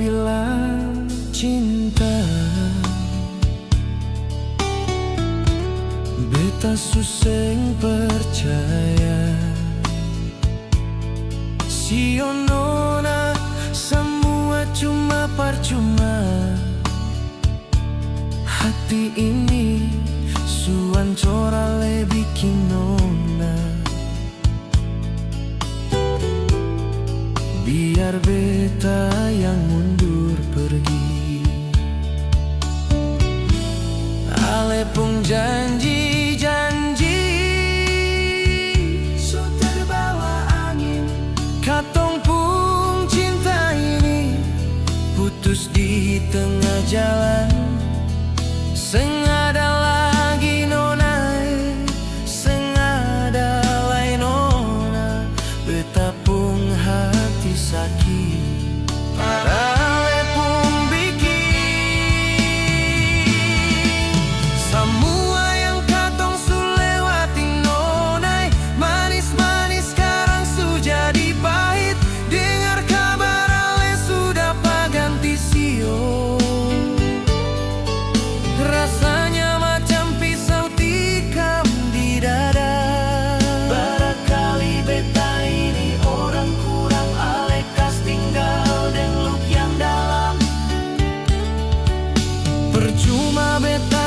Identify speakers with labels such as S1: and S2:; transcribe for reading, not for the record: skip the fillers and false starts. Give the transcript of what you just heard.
S1: bilang cinta, beta suseng percaya. Sio nona, semua cuma percuma. Hati ini suancora le bikin nona. Biar beta yang mundur pergi. Ale pun janji-janji, so terbawa angin. Katong pun cinta ini putus di tengah jalan. Sengada lagi nona, sengada lain nona. Beta pun hati sakit, padahal pun bikin semua yang katong su lewati nona. Manis-manis sekarang su jadi pahit. Dengar kabar ale sudah paganti sio. Rasanya macam pisau tikam di dada. Barangkali beta ini orang kurang, alekas tinggal dan luk yang dalam. Percuma beta